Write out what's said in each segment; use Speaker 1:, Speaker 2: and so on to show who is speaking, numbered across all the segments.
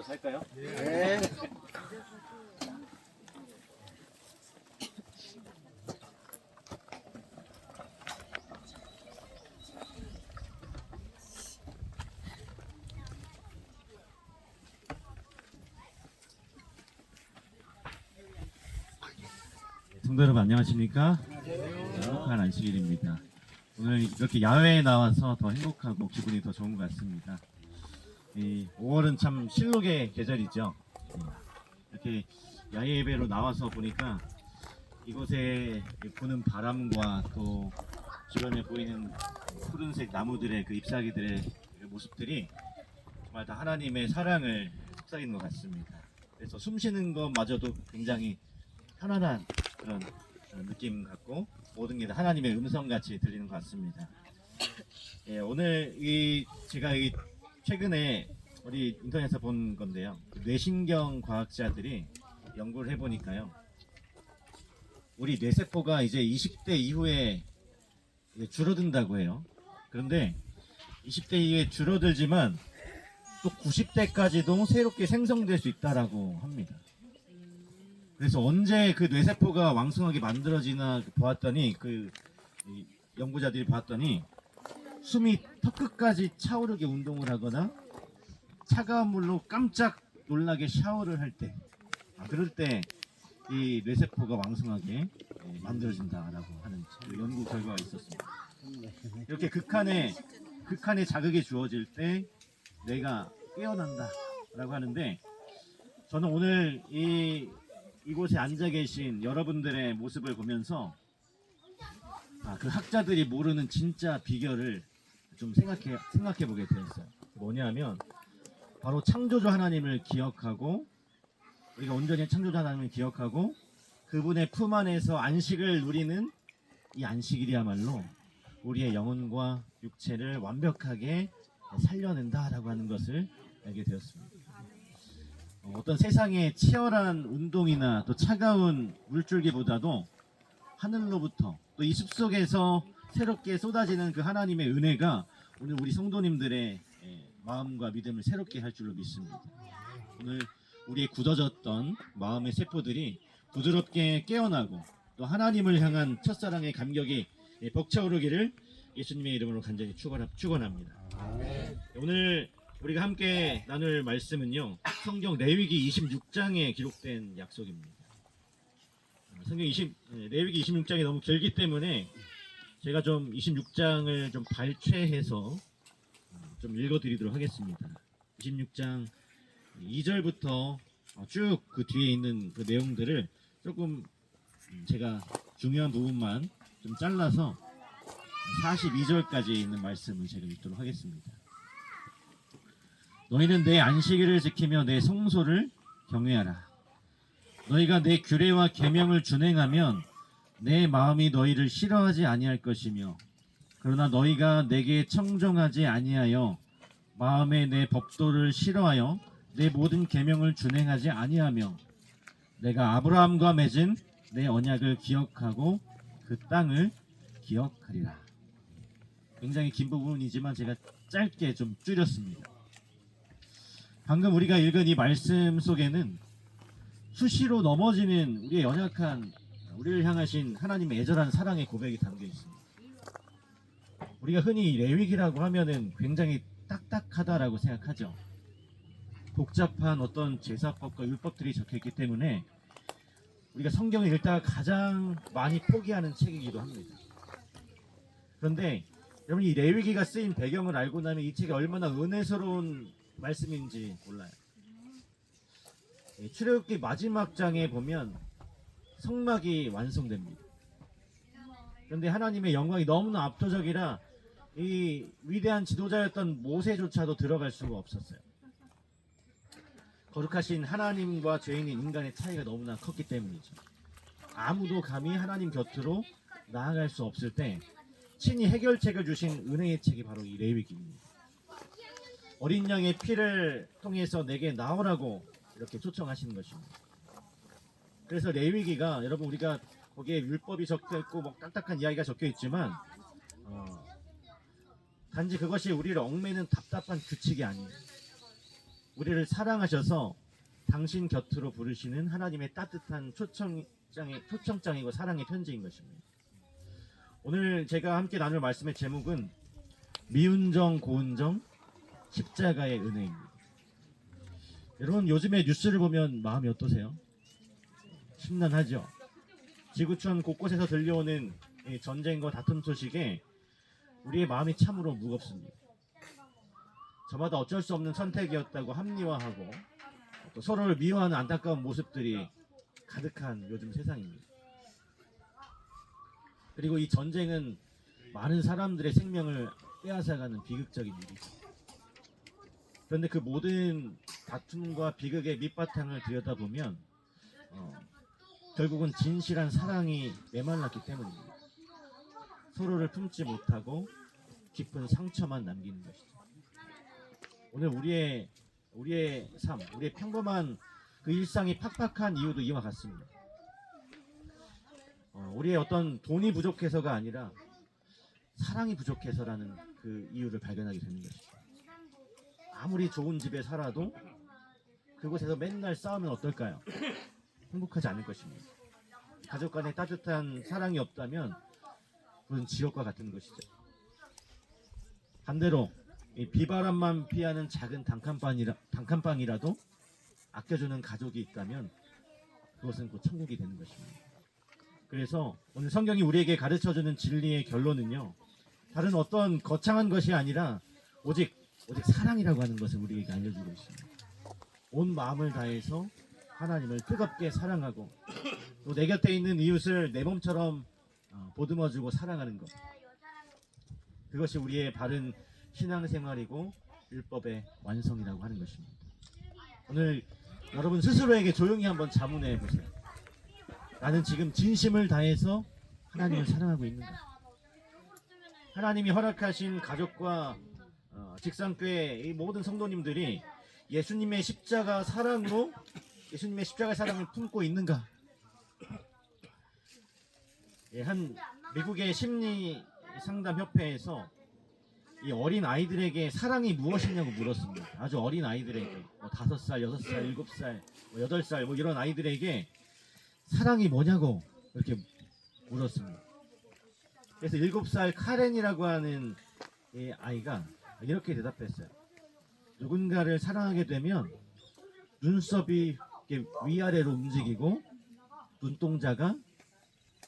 Speaker 1: 앉아서 할까요?
Speaker 2: 네.
Speaker 1: 성도 여러분 안녕하십니까? 행복한 안식일입니다. 오늘 이렇게 야외에 나와서 더 행복하고 기분이 더 좋은 것 같습니다. 이 5월은 참 실록의 계절이죠. 이렇게 야외 예배로 나와서 보니까 이곳에 부는 바람과 또 주변에 보이는 푸른색 나무들의 그 잎사귀들의 그 모습들이 정말 다 하나님의 사랑을 속삭이는 것 같습니다. 그래서 숨 쉬는 것마저도 굉장히 편안한 그런 느낌 같고 모든 게 다 하나님의 음성같이 들리는 것 같습니다. 예, 오늘 제가 최근에 우리 인터넷에서 본 건데요. 뇌신경 과학자들이 연구를 해보니까요. 우리 뇌세포가 이제 20대 이후에 줄어든다고 해요. 그런데 20대 이후에 줄어들지만 또 90대까지도 새롭게 생성될 수 있다라고 합니다. 그래서 언제 그 뇌세포가 왕성하게 만들어지나 보았더니 연구자들이 봤더니 숨이 턱끝까지 차오르게 운동을 하거나 차가운 물로 깜짝 놀라게 샤워를 할 때, 그럴 때 이 뇌세포가 왕성하게 만들어진다라고 하는 연구 결과가 있었습니다. 이렇게 극한의 자극이 주어질 때 뇌가 깨어난다라고 하는데, 저는 오늘 이곳에 앉아 계신 여러분들의 모습을 보면서 그 학자들이 모르는 진짜 비결을 좀 생각해 보게 되었어요. 뭐냐면 바로 창조주 하나님을 기억하고, 우리가 온전히 창조주 하나님을 기억하고 그분의 품 안에서 안식을 누리는 이 안식일이야말로 우리의 영혼과 육체를 완벽하게 살려낸다라고 하는 것을 알게 되었습니다. 어떤 세상의 치열한 운동이나 또 차가운 물줄기보다도 하늘로부터 또 이 숲속에서 새롭게 쏟아지는 그 하나님의 은혜가 오늘 우리 성도님들의 마음과 믿음을 새롭게 할 줄로 믿습니다. 오늘 우리의 굳어졌던 마음의 세포들이 부드럽게 깨어나고 또 하나님을 향한 첫사랑의 감격이 벅차오르기를 예수님의 이름으로 간절히 축원합니다. 오늘 우리가 함께 나눌 말씀은요, 성경 레위기 26장에 기록된 약속입니다. 레위기 26장이 너무 길기 때문에 제가 좀 26장을 좀 발췌해서 좀 읽어드리도록 하겠습니다. 26장 2절부터 쭉 그 뒤에 있는 그 내용들을 조금 제가 중요한 부분만 좀 잘라서 42절까지 있는 말씀을 제가 읽도록 하겠습니다. 너희는 내 안식일을 지키며 내 성소를 경외하라. 너희가 내 규례와 계명을 준행하면 내 마음이 너희를 싫어하지 아니할 것이며, 그러나 너희가 내게 청종하지 아니하여 마음에 내 법도를 싫어하여 내 모든 계명을 준행하지 아니하며 내가 아브라함과 맺은 내 언약을 기억하고 그 땅을 기억하리라. 굉장히 긴 부분이지만 제가 짧게 좀 줄였습니다. 방금 우리가 읽은 이 말씀 속에는 수시로 넘어지는 우리의 연약한, 우리를 향하신 하나님의 애절한 사랑의 고백이 담겨 있습니다. 우리가 흔히 레위기라고 하면은 굉장히 딱딱하다라고 생각하죠. 복잡한 어떤 제사법과 율법들이 적혀있기 때문에 우리가 성경을 읽다가 가장 많이 포기하는 책이기도 합니다. 그런데 여러분, 이 레위기가 쓰인 배경을 알고 나면 이 책이 얼마나 은혜스러운 말씀인지 몰라요. 출애굽기 마지막 장에 보면 성막이 완성됩니다. 그런데 하나님의 영광이 너무나 압도적이라 이 위대한 지도자였던 모세조차도 들어갈 수가 없었어요. 거룩하신 하나님과 죄인인 인간의 차이가 너무나 컸기 때문이죠. 아무도 감히 하나님 곁으로 나아갈 수 없을 때 친히 해결책을 주신 은혜의 책이 바로 이 레위기입니다. 어린 양의 피를 통해서 내게 나오라고 이렇게 초청하시는 것입니다. 그래서 레위기가, 여러분, 우리가 거기에 율법이 적혀있고 뭐 딱딱한 이야기가 적혀있지만 단지 그것이 우리를 얽매는 답답한 규칙이 아니에요. 우리를 사랑하셔서 당신 곁으로 부르시는 하나님의 따뜻한 초청장이고 사랑의 편지인 것입니다. 오늘 제가 함께 나눌 말씀의 제목은 미운정 고운정 십자가의 은혜입니다. 여러분, 요즘에 뉴스를 보면 마음이 어떠세요? 심란하죠? 지구촌 곳곳에서 들려오는 이 전쟁과 다툼 소식에 우리의 마음이 참으로 무겁습니다. 저마다 어쩔 수 없는 선택이었다고 합리화하고 또 서로를 미워하는 안타까운 모습들이 가득한 요즘 세상입니다. 그리고 이 전쟁은 많은 사람들의 생명을 빼앗아가는 비극적인 일이죠. 그런데 그 모든 다툼과 비극의 밑바탕을 들여다보면 결국은 진실한 사랑이 메말랐기 때문입니다. 서로를 품지 못하고 깊은 상처만 남기는 것이죠. 오늘 우리의 삶, 우리의 평범한 그 일상이 팍팍한 이유도 이와 같습니다. 우리의 어떤 돈이 부족해서가 아니라 사랑이 부족해서라는 그 이유를 발견하게 되는 것이죠. 아무리 좋은 집에 살아도 그곳에서 맨날 싸우면 어떨까요? 행복하지 않을 것입니다. 가족 간에 따뜻한 사랑이 없다면 그건 지옥과 같은 것이죠. 반대로 이 비바람만 피하는 작은 단칸방이라도 아껴주는 가족이 있다면 그것은 곧 천국이 되는 것입니다. 그래서 오늘 성경이 우리에게 가르쳐주는 진리의 결론은요, 다른 어떤 거창한 것이 아니라 오직 사랑이라고 하는 것을 우리에게 알려주고 있습니다. 온 마음을 다해서 하나님을 뜨겁게 사랑하고 또 내 곁에 있는 이웃을 내 몸처럼 보듬어주고 사랑하는 것, 그것이 우리의 바른 신앙생활이고 율법의 완성이라고 하는 것입니다. 오늘 여러분 스스로에게 조용히 한번 자문해 보세요. 나는 지금 진심을 다해서 하나님을 사랑하고 있는가? 하나님이 허락하신 가족과 직상교회 이 모든 성도님들이 예수님의 십자가 사랑으로 예수님의 십자가 사랑을 품고 있는가? 한 미국의 심리 상담 협회에서 이 어린 아이들에게 사랑이 무엇이냐고 물었습니다. 아주 어린 아이들에게 5살, 6살, 7살, 8살 이런 아이들에게 사랑이 뭐냐고 이렇게 물었습니다. 그래서 7살 카렌이라고 하는 이 아이가 이렇게 대답했어요. 누군가를 사랑하게 되면 눈썹이 이렇게 위아래로 움직이고 눈동자가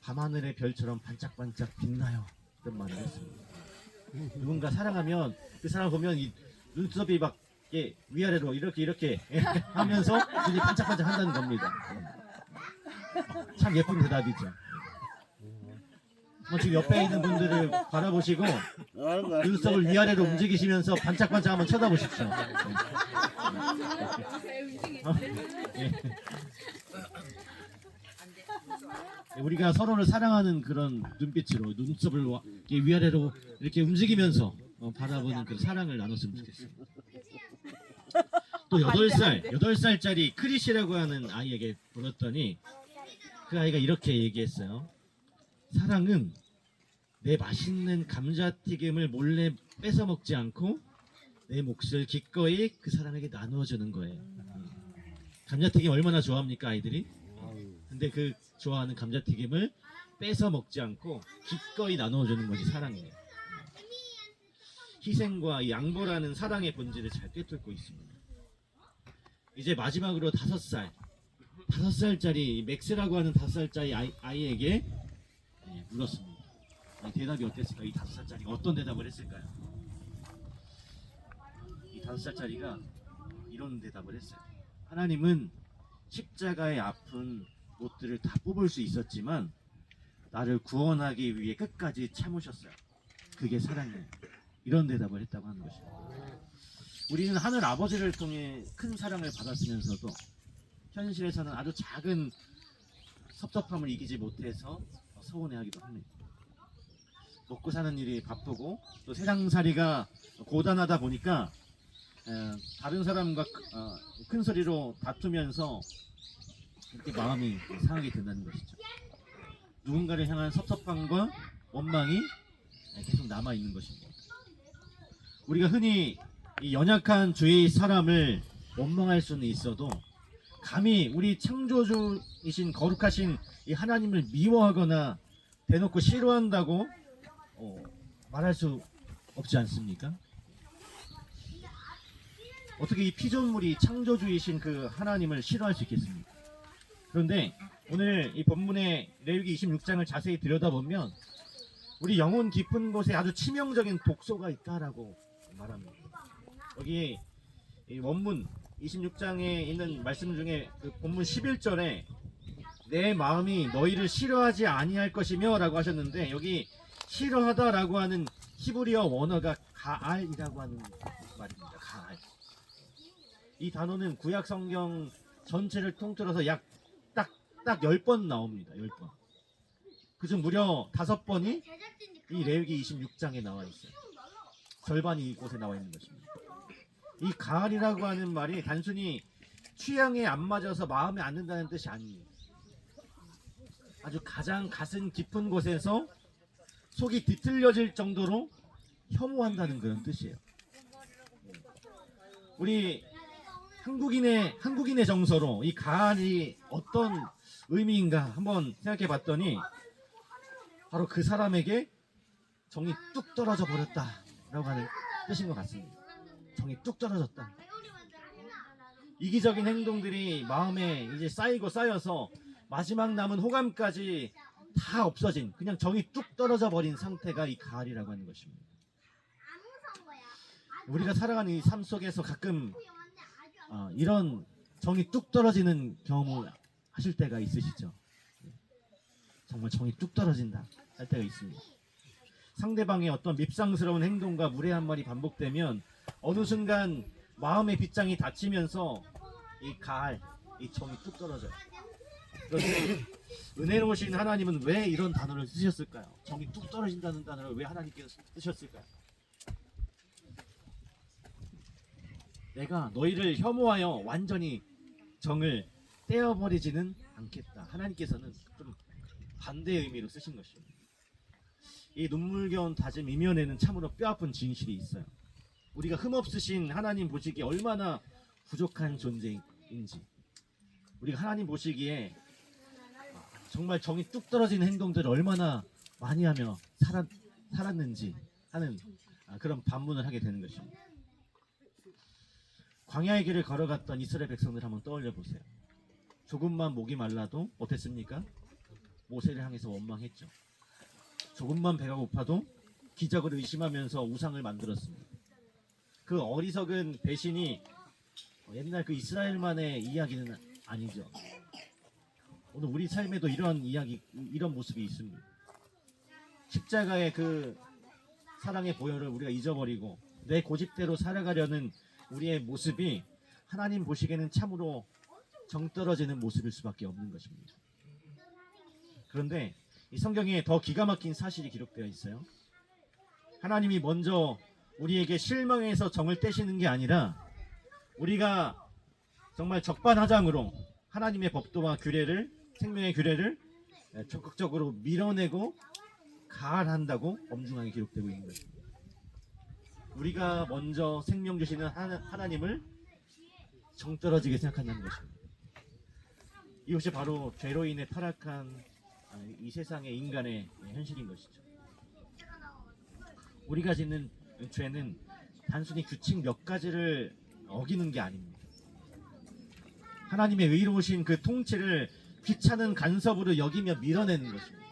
Speaker 1: 밤하늘의 별처럼 반짝반짝 빛나요. 이런 말을 했습니다. 누군가 사랑하면 그 사람 보면 이 눈썹이 막 이렇게 위아래로 이렇게 하면서 눈이 반짝반짝 한다는 겁니다. 참 예쁜 대답이죠. 지금 옆에 있는 분들을 바라보시고 눈썹을 위아래로 움직이시면서 반짝반짝 한번 쳐다보십시오. 우리가 서로를 사랑하는 그런 눈빛으로 눈썹을 이렇게 위아래로 이렇게 움직이면서 바라보는 그 사랑을 나눴으면 좋겠습니다. 또 8살짜리 크리시라고 하는 아이에게 물었더니 그 아이가 이렇게 얘기했어요. 사랑은 내 맛있는 감자튀김을 몰래 뺏어 먹지 않고 내 몫을 기꺼이 그 사람에게 나누어주는 거예요. 감자튀김 얼마나 좋아합니까, 아이들이? 근데 그 좋아하는 감자튀김을 뺏어 먹지 않고 기꺼이 나누어주는 것이 사랑이에요. 희생과 양보라는 사랑의 본질을 잘 꿰뚫고 있습니다. 이제 마지막으로 5살짜리 맥스라고 하는 5살짜리 아이에게 물었습니다. 대답이 어땠을까? 이 5살짜리가 어떤 대답을 했을까요? 이 5살짜리가 이런 대답을 했어요. 하나님은 십자가의 아픈 못들을 다 뽑을 수 있었지만 나를 구원하기 위해 끝까지 참으셨어요. 그게 사랑이에요. 이런 대답을 했다고 하는 것입니다. 우리는 하늘 아버지를 통해 큰 사랑을 받았으면서도 현실에서는 아주 작은 섭섭함을 이기지 못해서 서운해하기도 합니다. 먹고 사는 일이 바쁘고 또 세상살이가 고단하다 보니까 다른 사람과 큰 소리로 다투면서 이렇게 마음이 상하게 된다는 것이죠. 누군가를 향한 섭섭함과 원망이 계속 남아있는 것입니다. 우리가 흔히 이 연약한 주위의 사람을 원망할 수는 있어도 감히 우리 창조주이신 거룩하신 이 하나님을 미워하거나 대놓고 싫어한다고 말할 수 없지 않습니까? 어떻게 이 피조물이 창조주이신 그 하나님을 싫어할 수 있겠습니까? 그런데 오늘 이 본문의 레위기 26장을 자세히 들여다보면 우리 영혼 깊은 곳에 아주 치명적인 독소가 있다라고 말합니다. 여기 이 원문 26장에 있는 말씀 중에 그 본문 11절에 내 마음이 너희를 싫어하지 아니할 것이며 라고 하셨는데, 여기 싫어하다라고 하는 히브리어 원어가 가알이라고 하는 말입니다. 가알. 이 단어는 구약 성경 전체를 통틀어서 약 딱 10번 나옵니다. 10번. 그중 무려 5번이 이 레위기 26장에 나와 있어요. 절반이 이곳에 나와 있는 것입니다. 이 가을이라고 하는 말이 단순히 취향에 안 맞아서 마음에 안 든다는 뜻이 아니에요. 아주 가장 가슴 깊은 곳에서 속이 뒤틀려질 정도로 혐오한다는 그런 뜻이에요. 우리 한국인의 정서로 이 가을이 어떤 의미인가 한번 생각해 봤더니 바로 그 사람에게 정이 뚝 떨어져 버렸다라고 하는 뜻인 것 같습니다. 정이 뚝 떨어졌다. 이기적인 행동들이 마음에 이제 쌓이고 쌓여서 마지막 남은 호감까지 다 없어진, 그냥 정이 뚝 떨어져 버린 상태가 이 가을이라고 하는 것입니다. 우리가 살아가는 이 삶 속에서 가끔 이런 정이 뚝 떨어지는 경험을 하실 때가 있으시죠? 정말 정이 뚝 떨어진다 할 때가 있습니다. 상대방의 어떤 밉상스러운 행동과 무례한 말이 반복되면 어느 순간 마음의 빗장이 닫히면서 이 가을, 이 정이 뚝 떨어져요. 그런데 은혜로우신 하나님은 왜 이런 단어를 쓰셨을까요? 정이 뚝 떨어진다는 단어를 왜 하나님께서 쓰셨을까요? 내가 너희를 혐오하여 완전히 정을 떼어버리지는 않겠다. 하나님께서는 좀 반대의 의미로 쓰신 것입니다. 이 눈물겨운 다짐 이면에는 참으로 뼈아픈 진실이 있어요. 우리가 흠없으신 하나님 보시기에 얼마나 부족한 존재인지, 우리가 하나님 보시기에 정말 정이 뚝 떨어지는 행동들을 얼마나 많이 하며 살았는지 하는 그런 반문을 하게 되는 것입니다. 광야의 길을 걸어갔던 이스라엘 백성들 한번 떠올려 보세요. 조금만 목이 말라도 어땠습니까? 모세를 향해서 원망했죠. 조금만 배가 고파도 기적을 의심하면서 우상을 만들었습니다. 그 어리석은 배신이 옛날 그 이스라엘만의 이야기는 아니죠. 오늘 우리 삶에도 이런 이야기, 이런 모습이 있습니다. 십자가의 그 사랑의 보혈을 우리가 잊어버리고 내 고집대로 살아가려는 우리의 모습이 하나님 보시기에는 참으로 정떨어지는 모습일 수밖에 없는 것입니다. 그런데 이 성경에 더 기가 막힌 사실이 기록되어 있어요. 하나님이 먼저 우리에게 실망해서 정을 떼시는 게 아니라 우리가 정말 적반하장으로 하나님의 법도와 규례를, 생명의 규례를 적극적으로 밀어내고 가할한다고 엄중하게 기록되고 있는 것입니다. 우리가 먼저 생명 주시는 하나님을 정떨어지게 생각한다는 것입니다. 이것이 바로 죄로 인해 타락한 이 세상의 인간의 현실인 것이죠. 우리가 짓는 죄는 단순히 규칙 몇 가지를 어기는 게 아닙니다. 하나님의 의로우신 그 통치를 귀찮은 간섭으로 여기며 밀어내는 것입니다.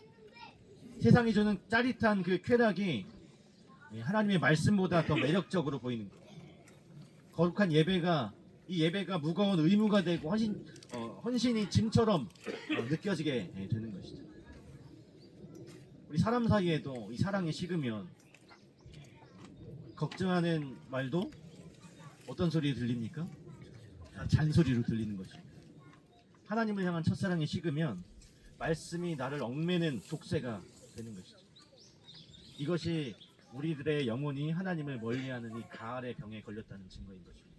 Speaker 1: 세상이 주는 짜릿한 그 쾌락이 하나님의 말씀보다 더 매력적으로 보이는 거예요. 거룩한 예배가, 이 예배가 무거운 의무가 되고 헌신이 짐처럼 느껴지게 되는 것이죠. 우리 사람 사이에도 이 사랑이 식으면 걱정하는 말도 어떤 소리에 들립니까? 잔소리로 들리는 것입니다. 하나님을 향한 첫사랑이 식으면 말씀이 나를 얽매는 독새가 되는 것이죠. 이것이 우리들의 영혼이 하나님을 멀리하는 이 가을의 병에 걸렸다는 증거인 것입니다.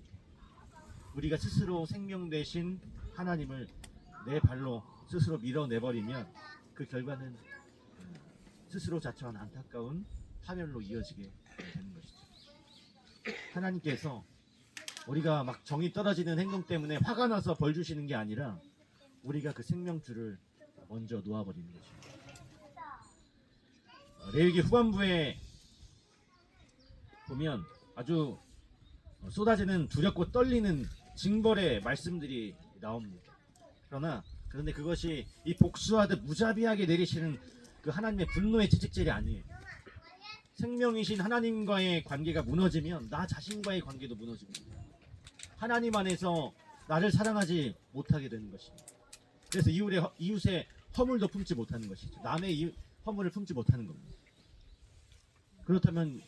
Speaker 1: 우리가 스스로 생명 되신 하나님을 내 발로 스스로 밀어내버리면 그 결과는 스스로 자처한 안타까운 파멸로 이어지게 되는 것이죠. 하나님께서 우리가 막 정이 떨어지는 행동 때문에 화가 나서 벌 주시는 게 아니라 우리가 그 생명줄을 먼저 놓아버리는 것입니다. 레위기 후반부에 보면 아주 쏟아지는 두렵고 떨리는 징벌의 말씀들이 나옵니다. 그런데 그것이 이 복수하듯 무자비하게 내리시는 그 하나님의 분노의 채찍질이 아니에요. 생명이신 하나님과의 관계가 무너지면 나 자신과의 관계도 무너집니다. 하나님 안에서 나를 사랑하지 못하게 되는 것입니다. 그래서 이웃의 허물도 품지 못하는 것이죠. 남의 허물을 품지 못하는 겁니다. 그렇다면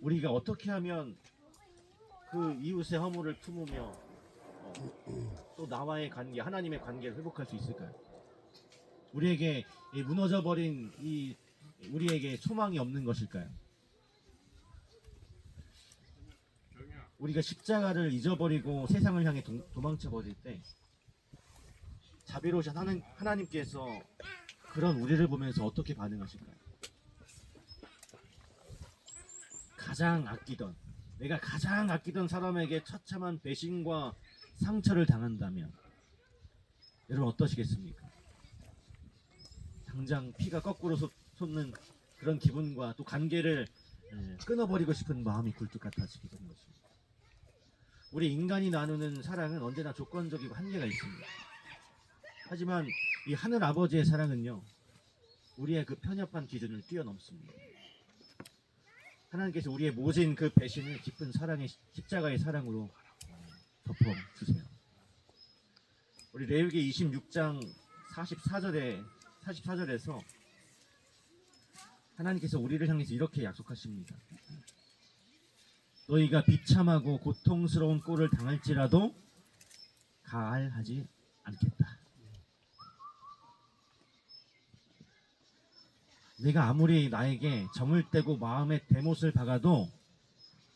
Speaker 1: 우리가 어떻게 하면 그 이웃의 허물을 품으며 또 나와의 관계, 하나님의 관계를 회복할 수 있을까요? 우리에게 무너져버린 우리에게 소망이 없는 것일까요? 우리가 십자가를 잊어버리고 세상을 향해 도망쳐 버릴 때 자비로우신 하나님께서 그런 우리를 보면서 어떻게 반응하실까요? 내가 가장 아끼던 사람에게 처참한 배신과 상처를 당한다면 여러분 어떠시겠습니까? 당장 피가 거꾸로 솟는 그런 기분과 또 관계를 끊어버리고 싶은 마음이 굴뚝 같아지게 되는 것입니다. 우리 인간이 나누는 사랑은 언제나 조건적이고 한계가 있습니다. 하지만 이 하늘 아버지의 사랑은요, 우리의 그 편협한 기준을 뛰어넘습니다. 하나님께서 우리의 모진 그 배신을 깊은 사랑의 십자가의 사랑으로 덮어주세요. 우리 레위기 26장 44절에서 하나님께서 우리를 향해서 이렇게 약속하십니다. 너희가 비참하고 고통스러운 꼴을 당할지라도 가알하지 않겠다. 내가 아무리 나에게 정을 떼고 마음에 대못을 박아도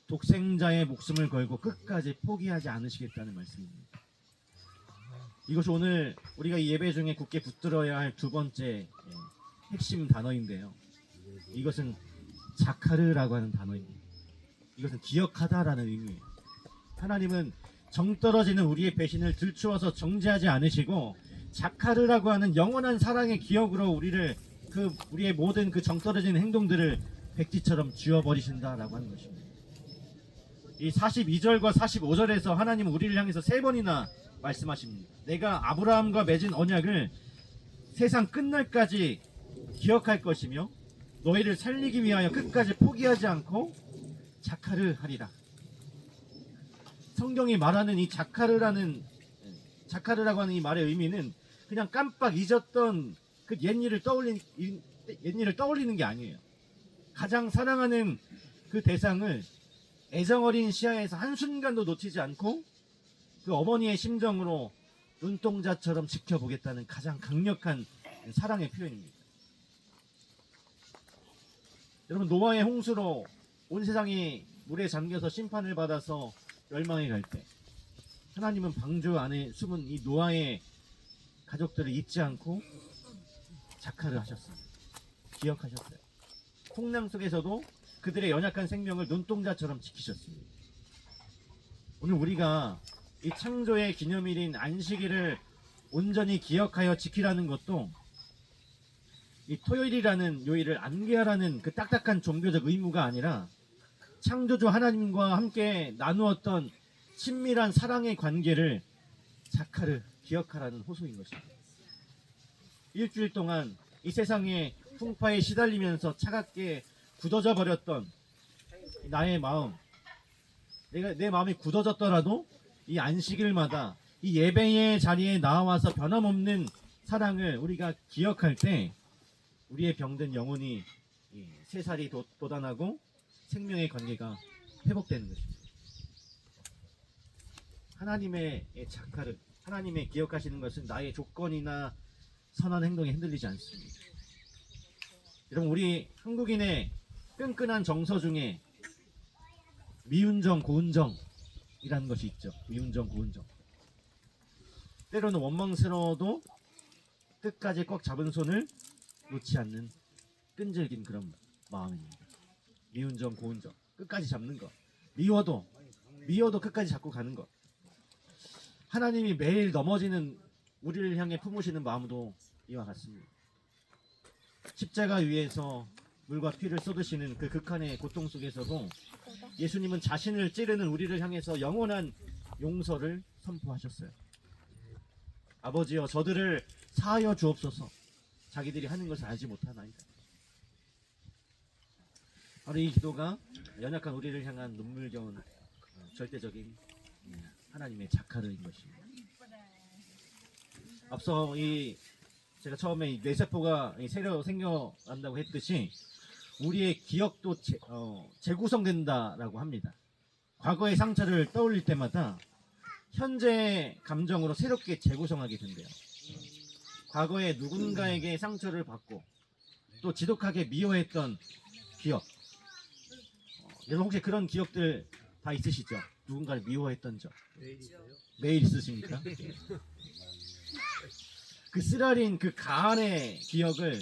Speaker 1: 독생자의 목숨을 걸고 끝까지 포기하지 않으시겠다는 말씀입니다. 이것이 오늘 우리가 이 예배 중에 굳게 붙들어야 할 두 번째 핵심 단어인데요. 이것은 자카르라고 하는 단어입니다. 이것은 기억하다라는 의미예요. 하나님은 정 떨어지는 우리의 배신을 들추어서 정죄하지 않으시고 자카르라고 하는 영원한 사랑의 기억으로 우리의 모든 그 정 떨어지는 행동들을 백지처럼 지워버리신다라고 하는 것입니다. 이 42절과 45절에서 하나님은 우리를 향해서 3번이나 말씀하십니다. 내가 아브라함과 맺은 언약을 세상 끝날까지 기억할 것이며 너희를 살리기 위하여 끝까지 포기하지 않고 자카르 하리라. 성경이 말하는 이 자카르라고 하는 이 말의 의미는 그냥 깜빡 잊었던 그 옛일을 떠올리는 게 아니에요. 가장 사랑하는 그 대상을 애정어린 시야에서 한순간도 놓치지 않고 그 어머니의 심정으로 눈동자처럼 지켜보겠다는 가장 강력한 사랑의 표현입니다. 여러분, 노아의 홍수로 온 세상이 물에 잠겨서 심판을 받아서 멸망해 갈 때 하나님은 방주 안에 숨은 이 노아의 가족들을 잊지 않고 자카르 하셨습니다. 기억하셨어요. 풍랑 속에서도 그들의 연약한 생명을 눈동자처럼 지키셨습니다. 오늘 우리가 이 창조의 기념일인 안식일을 온전히 기억하여 지키라는 것도 이 토요일이라는 요일을 암기하라는 그 딱딱한 종교적 의무가 아니라 창조주 하나님과 함께 나누었던 친밀한 사랑의 관계를 자카르 기억하라는 호소인 것입니다. 일주일 동안 이 세상의 풍파에 시달리면서 차갑게 굳어져 버렸던 나의 마음, 내 마음이 굳어졌더라도 이 안식일마다 이 예배의 자리에 나와서 변함없는 사랑을 우리가 기억할 때 우리의 병든 영혼이 새살이 돋아나고 생명의 관계가 회복되는 것입니다. 하나님의 자카르, 하나님의 기억하시는 것은 나의 조건이나 선한 행동에 흔들리지 않습니다. 여러분, 우리 한국인의 끈끈한 정서 중에 미운정, 고운정이라는 것이 있죠. 미운정, 고운정. 때로는 원망스러워도 끝까지 꼭 잡은 손을 놓지 않는 끈질긴 그런 마음입니다. 미운정, 고운정. 끝까지 잡는 것. 미워도 미워도 끝까지 잡고 가는 것. 하나님이 매일 넘어지는 우리를 향해 품으시는 마음도 이와 같습니다. 십자가 위에서 물과 피를 쏟으시는 그 극한의 고통 속에서도 예수님은 자신을 찌르는 우리를 향해서 영원한 용서를 선포하셨어요. 아버지여, 저들을 사하여 주옵소서. 자기들이 하는 것을 알지 못하나이다. 바로 이 기도가 연약한 우리를 향한 눈물겨운 절대적인 하나님의 자카르인 것입니다. 앞서 제가 처음에 이 뇌세포가 새로 생겨난다고 했듯이 우리의 기억도 재구성된다라고 합니다. 과거의 상처를 떠올릴 때마다 현재 감정으로 새롭게 재구성하게 된대요. 과거에 누군가에게 상처를 받고 또 지독하게 미워했던 기억. 여러분 혹시 그런 기억들 다 있으시죠? 누군가를 미워했던 적. 매일 있으십니까? 그 쓰라린 그 가안의 기억을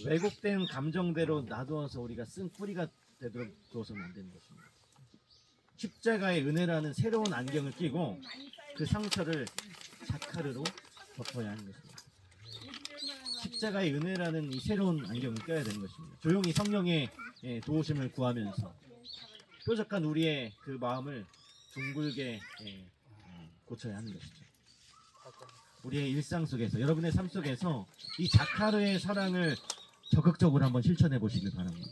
Speaker 1: 왜곡된 감정대로 놔두어서 우리가 쓴 뿌리가 되도록 두어서는 안 되는 것입니다. 십자가의 은혜라는 새로운 안경을 끼고 그 상처를 자카르로 덮어야 하는 것입니다. 십자가의 은혜라는 이 새로운 안경을 껴야 되는 것입니다. 조용히 성령의 도우심을 구하면서 뾰족한 우리의 그 마음을 둥글게 고쳐야 하는 것이죠. 우리의 일상 속에서, 여러분의 삶 속에서 이 자카르의 사랑을 적극적으로 한번 실천해 보시길 바랍니다.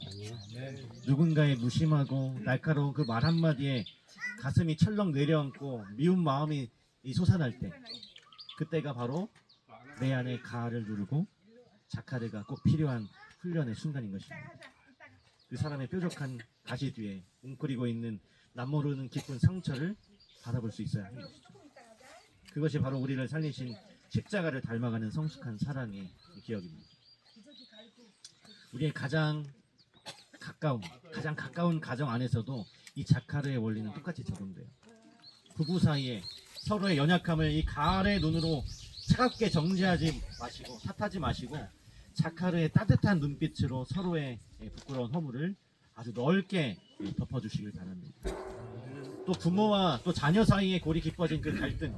Speaker 1: 누군가의 무심하고 날카로운 그 말 한마디에 가슴이 철렁 내려앉고 미운 마음이 솟아날 때, 그때가 바로 내 안에 가를 누르고 자카르가 꼭 필요한 훈련의 순간인 것입니다. 그 사람의 뾰족한 가시 뒤에 웅크리고 있는 남모르는 깊은 상처를 바라볼 수 있어야 하는 것이죠. 그것이 바로 우리를 살리신 십자가를 닮아가는 성숙한 사랑의 기억입니다. 우리의 가장 가까운 가정 안에서도 이 자카르의 원리는 똑같이 적용돼요. 부부 사이에 서로의 연약함을 이 가을의 눈으로 차갑게 정지하지 마시고 탓하지 마시고 자카르의 따뜻한 눈빛으로 서로의 부끄러운 허물을 아주 넓게 덮어주시길 바랍니다. 또 부모와 또 자녀 사이에 골이 깊어진 그 갈등,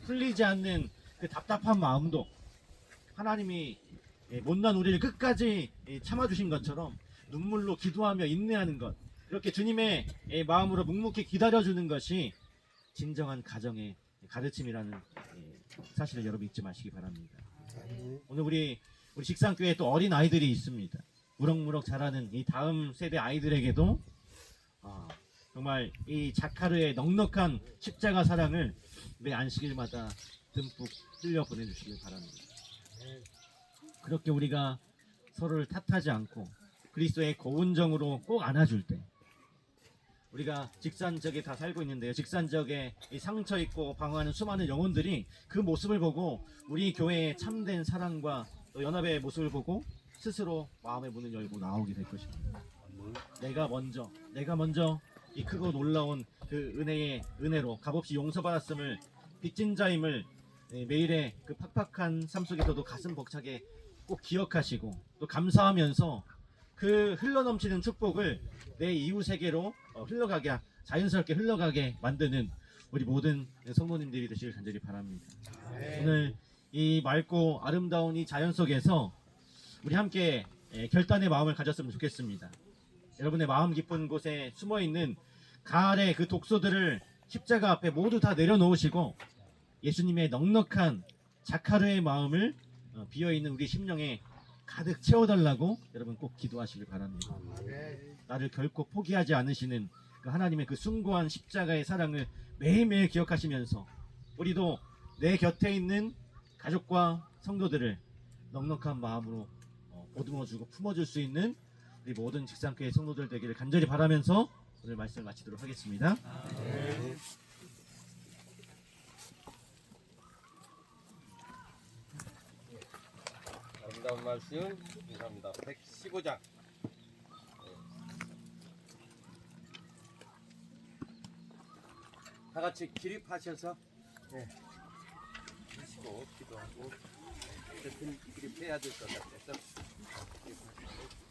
Speaker 1: 풀리지 않는 그 답답한 마음도 하나님이 못난 우리를 끝까지 참아주신 것처럼 눈물로 기도하며 인내하는 것, 그렇게 주님의 마음으로 묵묵히 기다려주는 것이 진정한 가정의 가르침이라는 사실을 여러분 잊지 마시기 바랍니다. 오늘 우리 직산교회에 또 어린 아이들이 있습니다. 무럭무럭 자라는 이 다음 세대 아이들에게도 정말 이 자카르의 넉넉한 십자가 사랑을 매 안식일마다 듬뿍 흘려 보내주시길 바랍니다. 그렇게 우리가 서로를 탓하지 않고 그리스도의 고운정으로 꼭 안아줄 때, 우리가 직산적에 다 살고 있는데요, 직산적에 이 상처 있고 방황하는 수많은 영혼들이 그 모습을 보고 우리 교회의 참된 사랑과 또 연합의 모습을 보고 스스로 마음의 문을 열고 나오게 될 것입니다. 내가 먼저 이 크고 놀라운 그 은혜로 값없이 용서받았음을, 빚진 자임을 매일의 그 팍팍한 삶 속에서도 가슴 벅차게 꼭 기억하시고 또 감사하면서 그 흘러넘치는 축복을 내 이웃에게로 흘러가게, 자연스럽게 흘러가게 만드는 우리 모든 성도님들이 되시길 간절히 바랍니다. 오늘 이 맑고 아름다운 이 자연 속에서 우리 함께 결단의 마음을 가졌으면 좋겠습니다. 여러분의 마음 깊은 곳에 숨어있는 가을의 그 독소들을 십자가 앞에 모두 다 내려놓으시고 예수님의 넉넉한 자카르의 마음을 비어있는 우리 심령에 가득 채워달라고 여러분 꼭 기도하시길 바랍니다. 나를 결코 포기하지 않으시는 그 하나님의 그 숭고한 십자가의 사랑을 매일매일 기억하시면서 우리도 내 곁에 있는 가족과 성도들을 넉넉한 마음으로 보듬어주고 품어줄 수 있는 우리 모든 직산교회 성도들 되기를 간절히 바라면서 오늘 말씀을 마치도록 하겠습니다.
Speaker 2: 아름다운 말씀 감사합니다. 115장. 다 같이 기립하셔서 하시고 기도하고 어쨌든 기립해야 될 것 같아서 기립하시고.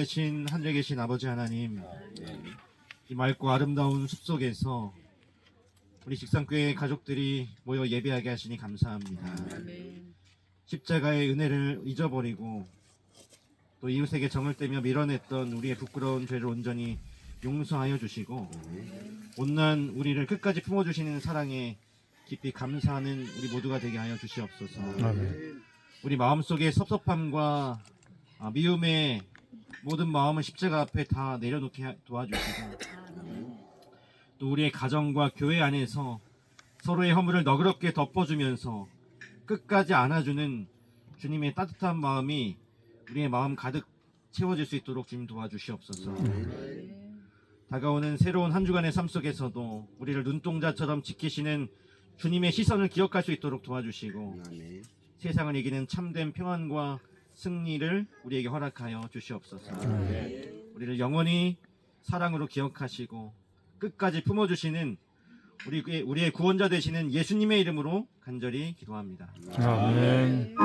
Speaker 1: 살아계신 하늘에 계신 아버지 하나님, 이 맑고 아름다운 숲속에서 우리 직산교회 가족들이 모여 예배하게 하시니 감사합니다. 십자가의 은혜를 잊어버리고 또 이웃에게 정을 떼며 밀어냈던 우리의 부끄러운 죄를 온전히 용서하여 주시고 온난 우리를 끝까지 품어주시는 사랑에 깊이 감사하는 우리 모두가 되게 하여 주시옵소서. 우리 마음속의 섭섭함과 미움의 모든 마음을 십자가 앞에 다 내려놓게 도와주시고 또 우리의 가정과 교회 안에서 서로의 허물을 너그럽게 덮어주면서 끝까지 안아주는 주님의 따뜻한 마음이 우리의 마음 가득 채워질 수 있도록 주님 도와주시옵소서. 다가오는 새로운 한 주간의 삶 속에서도 우리를 눈동자처럼 지키시는 주님의 시선을 기억할 수 있도록 도와주시고 세상을 이기는 참된 평안과 승리를 우리에게 허락하여 주시옵소서. 우리를 영원히 사랑으로 기억하시고 끝까지 품어주시는 우리의 구원자 되시는 예수님의 이름으로 간절히 기도합니다.
Speaker 3: 아멘.